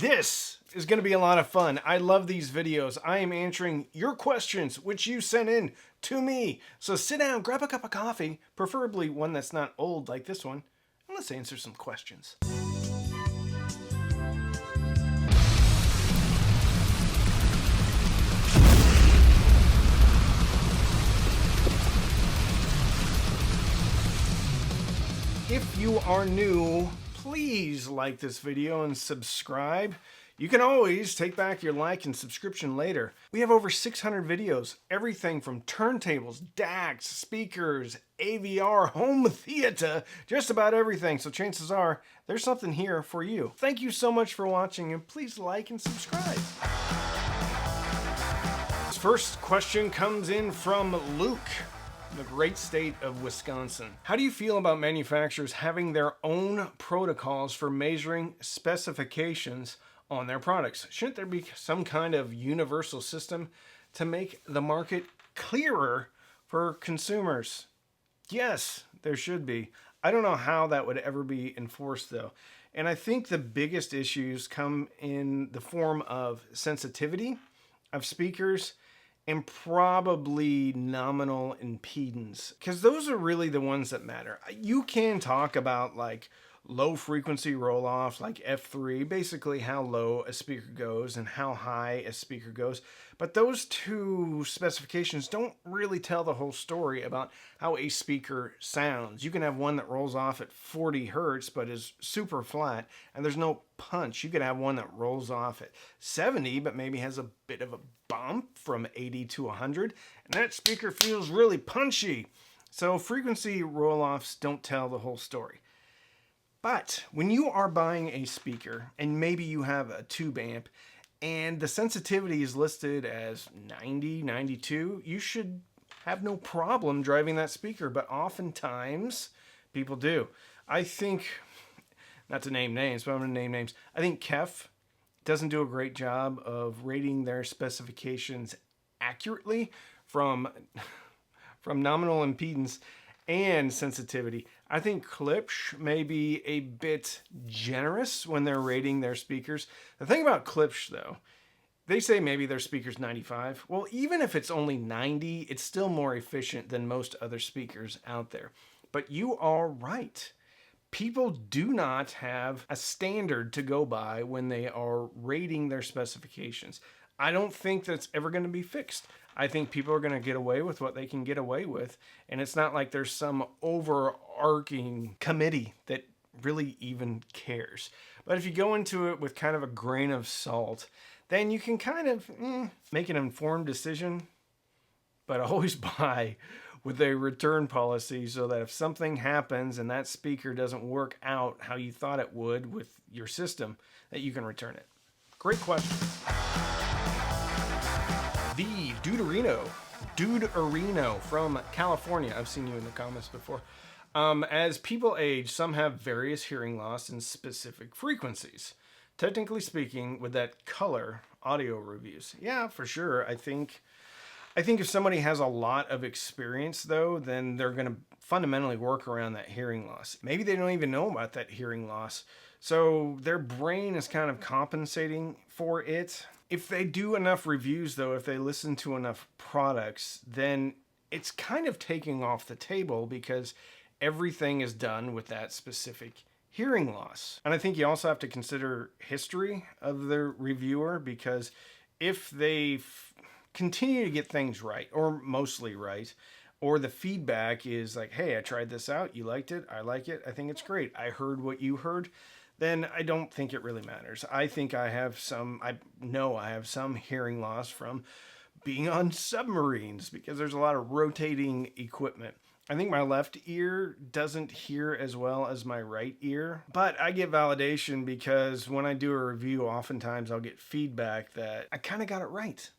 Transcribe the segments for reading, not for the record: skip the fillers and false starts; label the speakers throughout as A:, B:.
A: This is going to be a lot of fun. I love these videos. I am answering your questions, which you sent in to me. So sit down, grab a cup of coffee, preferably one that's not old like this one, and let's answer some questions. If you are new, please like this video and subscribe. You can always take back your like and subscription later. We have over 600 videos, everything from turntables, DACs, speakers, AVR, home theater, just about everything. So chances are there's something here for you. Thank you so much for watching, and please like and subscribe. This first question comes in from Luke, the great state of Wisconsin. How do you feel about manufacturers having their own protocols for measuring specifications on their products? Shouldn't there be some kind of universal system to make the market clearer for consumers? Yes, there should be. I don't know how that would ever be enforced though. And I think the biggest issues come in the form of sensitivity of speakers and probably nominal impedance, because those are really the ones that matter. You can talk about like low frequency roll off, like F3, basically how low a speaker goes and how high a speaker goes. But those two specifications don't really tell the whole story about how a speaker sounds. You can have one that rolls off at 40 hertz but is super flat and there's no punch. You can have one that rolls off at 70 but maybe has a bit of a bump from 80 to 100, and that speaker feels really punchy. So frequency roll-offs don't tell the whole story. But when you are buying a speaker and maybe you have a tube amp and the sensitivity is listed as 90, 92, you should have no problem driving that speaker, but oftentimes people do. I think, not to name names, but I'm going to name names. I think Kef doesn't do a great job of rating their specifications accurately from nominal impedance and sensitivity. I think Klipsch may be a bit generous when they're rating their speakers. The thing about Klipsch though, they say maybe their speaker's 95. Well, even if it's only 90, it's still more efficient than most other speakers out there. But you are right. People do not have a standard to go by when they are rating their specifications. I don't think that's ever going to be fixed. I think people are going to get away with what they can get away with, and it's not like there's some overarching committee that really even cares. But if you go into it with kind of a grain of salt, then you can kind of make an informed decision, but always buy with a return policy so that if something happens and that speaker doesn't work out how you thought it would with your system, that you can return it. Great question. The Dude Areno from California. I've seen you in the comments before. As people age, some have various hearing loss in specific frequencies. Technically speaking, would that color audio reviews? Yeah, for sure. I think if somebody has a lot of experience though, then they're going to fundamentally work around that hearing loss. Maybe they don't even know about that hearing loss. So their brain is kind of compensating for it. If they do enough reviews though, if they listen to enough products, then it's kind of taking off the table because everything is done with that specific hearing loss. And I think you also have to consider history of the reviewer, because if they continue to get things right, or mostly right, or the feedback is like, hey, I tried this out, you liked it, I like it, I think it's great, I heard what you heard, then I don't think it really matters. I think I know I have some hearing loss from being on submarines because there's a lot of rotating equipment. I think my left ear doesn't hear as well as my right ear, but I get validation because when I do a review, oftentimes I'll get feedback that I kind of got it right.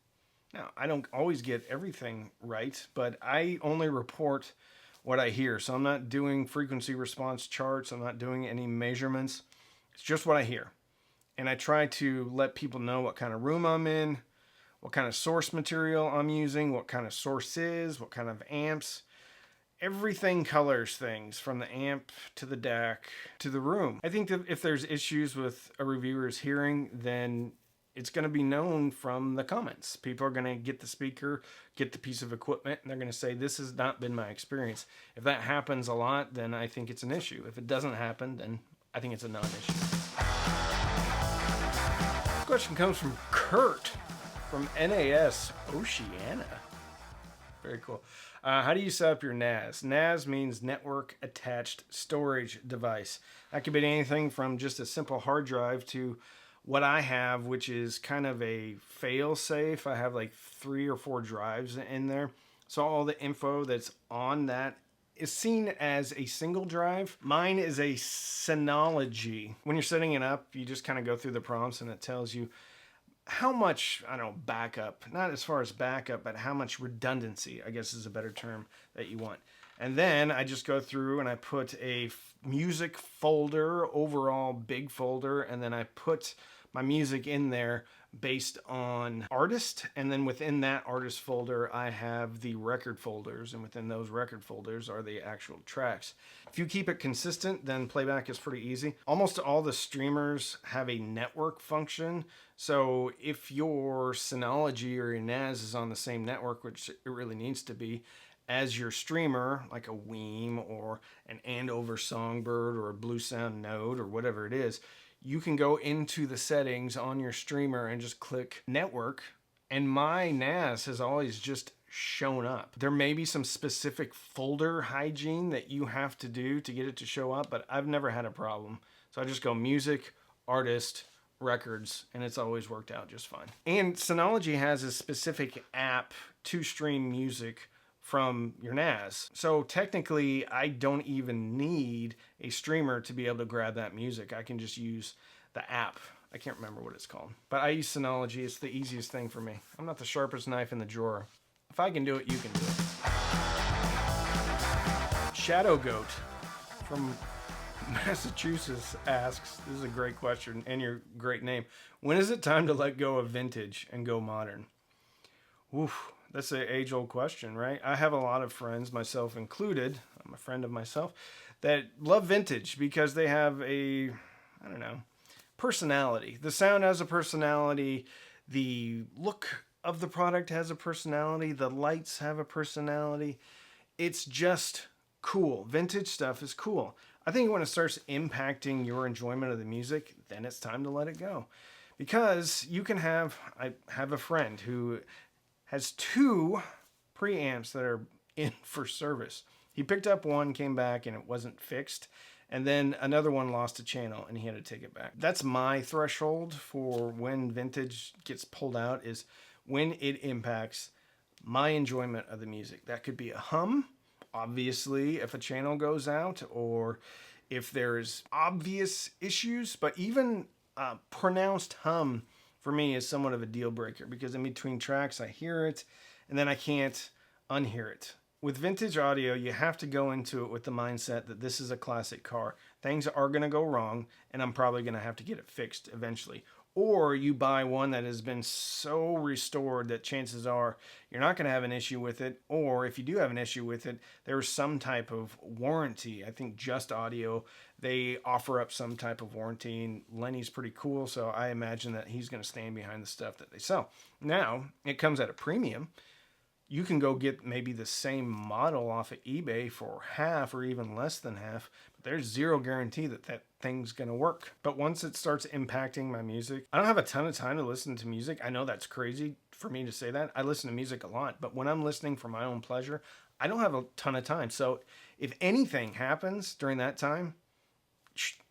A: Now, I don't always get everything right, but I only report what I hear. So I'm not doing frequency response charts. I'm not doing any measurements. It's just what I hear. And I try to let people know what kind of room I'm in, what kind of source material I'm using, what kind of sources, what kind of amps. Everything colors things, from the amp to the DAC to the room. I think that if there's issues with a reviewer's hearing, then it's going to be known from the comments. People are going to get the speaker, get the piece of equipment, and they're going to say, this has not been my experience. If that happens a lot, then I think it's an issue. If it doesn't happen, then I think it's a non-issue. This question comes from Kurt from NAS Oceania. Very cool. How do you set up your NAS? NAS means network attached storage device. That could be anything from just a simple hard drive to what I have, which is kind of a fail safe. I have like 3 or 4 drives in there. So all the info that's on that is seen as a single drive. Mine is a Synology. When you're setting it up, you just kind of go through the prompts and it tells you how much, I don't know, backup, not as far as backup, but how much redundancy, I guess is a better term, that you want. And then I just go through and I put a music folder, overall big folder, and then I put my music in there based on artist. And then within that artist folder, I have the record folders, and within those record folders are the actual tracks. If you keep it consistent, then playback is pretty easy. Almost all the streamers have a network function. So if your Synology or your NAS is on the same network, which it really needs to be, as your streamer, like a Weem or an Andover Songbird or a Blue Sound Node or whatever it is, you can go into the settings on your streamer and just click network, and my NAS has always just shown up. There may be some specific folder hygiene that you have to do to get it to show up, but I've never had a problem. So I just go music, artist, records, and it's always worked out just fine. And Synology has a specific app to stream music from your NAS. So technically, I don't even need a streamer to be able to grab that music. I can just use the app. I can't remember what it's called. But I use Synology. It's the easiest thing for me. I'm not the sharpest knife in the drawer. If I can do it, you can do it. Shadow Goat from Massachusetts asks, this is a great question and your great name. When is it time to let go of vintage and go modern? Oof. That's an age-old question, right? I have a lot of friends, myself included, I'm a friend of myself, that love vintage because they have a, I don't know, personality. The sound has a personality. The look of the product has a personality. The lights have a personality. It's just cool. Vintage stuff is cool. I think when it starts impacting your enjoyment of the music, then it's time to let it go. Because you can have, I have a friend who has 2 preamps that are in for service. He picked up one, came back, and it wasn't fixed. And then another one lost a channel, and he had to take it back. That's my threshold for when vintage gets pulled out, is when it impacts my enjoyment of the music. That could be a hum, obviously, if a channel goes out, or if there's obvious issues. But even a pronounced hum for me is somewhat of a deal breaker, because in between tracks I hear it and then I can't unhear it. With vintage audio, you have to go into it with the mindset that this is a classic car. Things are going to go wrong, and I'm probably going to have to get it fixed eventually. Or you buy one that has been so restored that chances are you're not going to have an issue with it. Or if you do have an issue with it, there's some type of warranty. I think Just Audio, they offer up some type of warranty, and Lenny's pretty cool, so I imagine that he's going to stand behind the stuff that they sell. Now, it comes at a premium. You can go get maybe the same model off of eBay for half or even less than half, but there's zero guarantee that that thing's going to work. But once it starts impacting my music, I don't have a ton of time to listen to music. I know that's crazy for me to say that. I listen to music a lot, but when I'm listening for my own pleasure, I don't have a ton of time. So if anything happens during that time,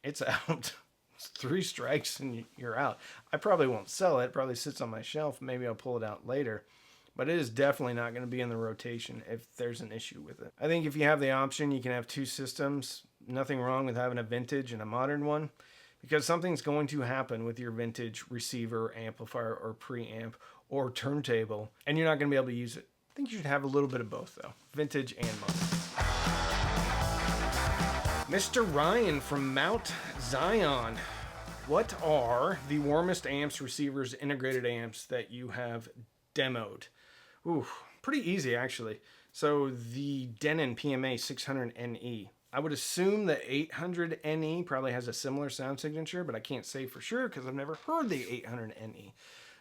A: it's out. It's 3 strikes and you're out. I probably won't sell it. It probably sits on my shelf. Maybe I'll pull it out later. But it is definitely not going to be in the rotation if there's an issue with it. I think if you have the option, you can have 2 systems. Nothing wrong with having a vintage and a modern one, because something's going to happen with your vintage receiver, amplifier, or preamp, or turntable, and you're not going to be able to use it. I think you should have a little bit of both, though. Vintage and modern. Mr. Ryan from Mount Zion. What are the Warmest amps, receivers, integrated amps that you have demoed? Ooh, pretty easy, actually. So the Denon PMA 600NE. I would assume the 800NE probably has a similar sound signature, but I can't say for sure because I've never heard the 800NE.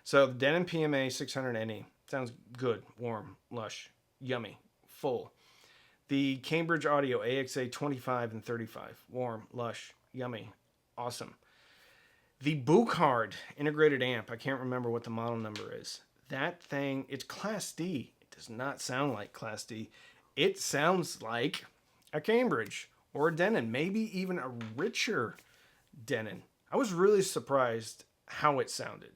A: So the Denon PMA 600NE sounds good, warm, lush, yummy, full. The Cambridge Audio AXA 25 and 35, warm, lush, yummy, awesome. The Buchard integrated amp, I can't remember what the model number is. That thing, it's Class D. It does not sound like Class D. It sounds like a Cambridge or a Denon, maybe even a richer Denon. I was really surprised how it sounded.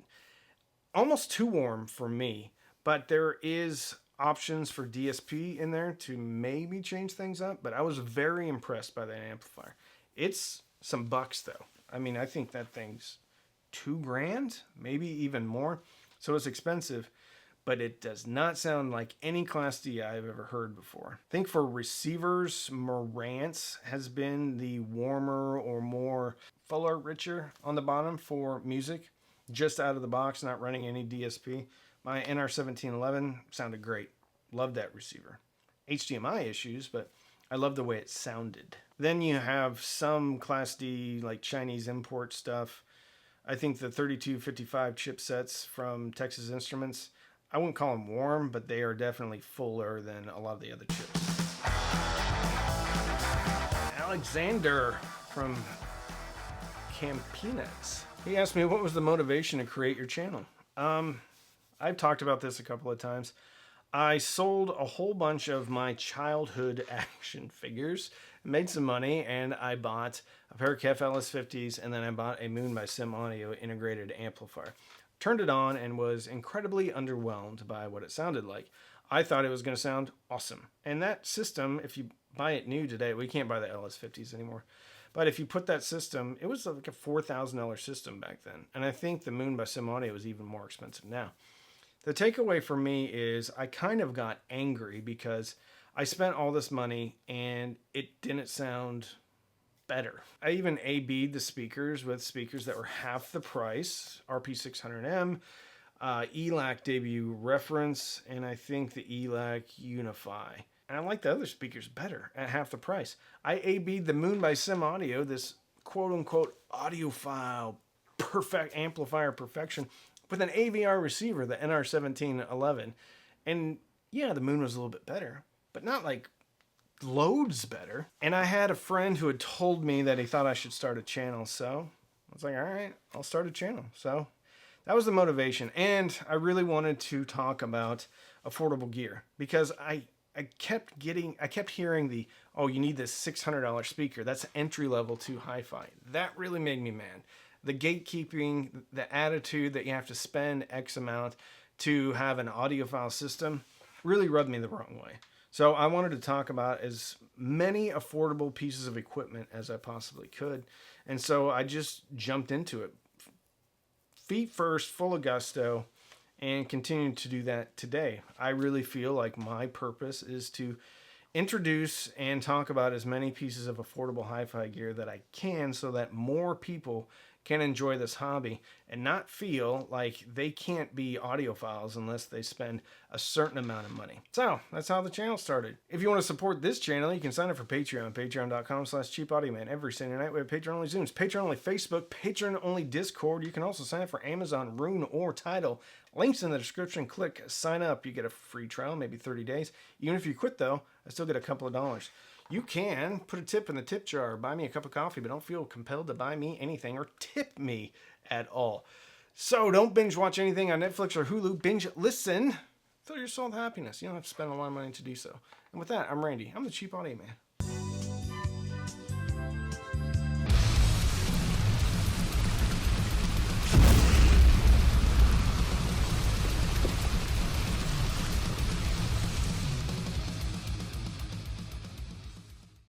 A: Almost too warm for me, but there is options for DSP in there to maybe change things up, but I was very impressed by that amplifier. It's some bucks though. I mean, I think that thing's $2,000, maybe even more. So it's expensive, but it does not sound like any Class D I've ever heard before. I think for receivers, Marantz has been the warmer or more fuller, richer on the bottom for music, just out of the box, not running any DSP. My NR1711 sounded great. Loved that receiver. HDMI issues, but I love the way it sounded. Then you have some Class D, like Chinese import stuff. I think the 3255 chipsets from Texas Instruments, I wouldn't call them warm, but they are definitely fuller than a lot of the other chips. Alexander from Campinas. He asked me what was the motivation to create your channel. I've talked about this a couple of times. I sold a whole bunch of my childhood action figures, made some money, and I bought a pair of KEF LS50s, and then I bought a Moon by Sim Audio integrated amplifier. Turned it on and was incredibly underwhelmed by what it sounded like. I thought it was going to sound awesome. And that system, if you buy it new today, we can't buy the LS50s anymore. But if you put that system, it was like a $4,000 system back then. And I think the Moon by Sim Audio is even more expensive now. The takeaway for me is I kind of got angry because I spent all this money and it didn't sound better. I even A-B'd the speakers with speakers that were half the price, RP600M, ELAC debut reference, and I think the ELAC Unify. And I like the other speakers better at half the price. I A-B'd the Moon by Sim Audio, this quote-unquote audiophile perfect amplifier perfection, with an AVR receiver, the NR1711. And yeah, the Moon was a little bit better, but not like loads better. And I had a friend who had told me that he thought I should start a channel. So I was like, all right, I'll start a channel. So that was the motivation. And I really wanted to talk about affordable gear because I kept hearing the, oh, you need this $600 speaker. That's entry level to hi-fi. That really made me mad. The gatekeeping, the attitude that you have to spend X amount to have an audiophile system really rubbed me the wrong way. So I wanted to talk about as many affordable pieces of equipment as I possibly could. And so I just jumped into it. Feet first, full of gusto, and continue to do that today. I really feel like my purpose is to introduce and talk about as many pieces of affordable hi-fi gear that I can so that more people can enjoy this hobby and not feel like they can't be audiophiles unless they spend a certain amount of money. So that's how the channel started. If you want to support this channel, you can sign up for Patreon, patreon.com/cheapaudioman. Every Saturday night we have Patreon-only Zooms, Patreon-only Facebook, Patreon-only Discord. You can also sign up for Amazon, Rune, or Tidal. Links in the description. Click sign up. You get a free trial, maybe 30 days. Even if you quit though, I still get a couple of dollars. You can put a tip in the tip jar, buy me a cup of coffee, but don't feel compelled to buy me anything or tip me at all. So don't binge watch anything on Netflix or Hulu. Binge listen. Fill your soul with happiness. You don't have to spend a lot of money to do so. And with that, I'm Randy. I'm the Cheap Audio Man.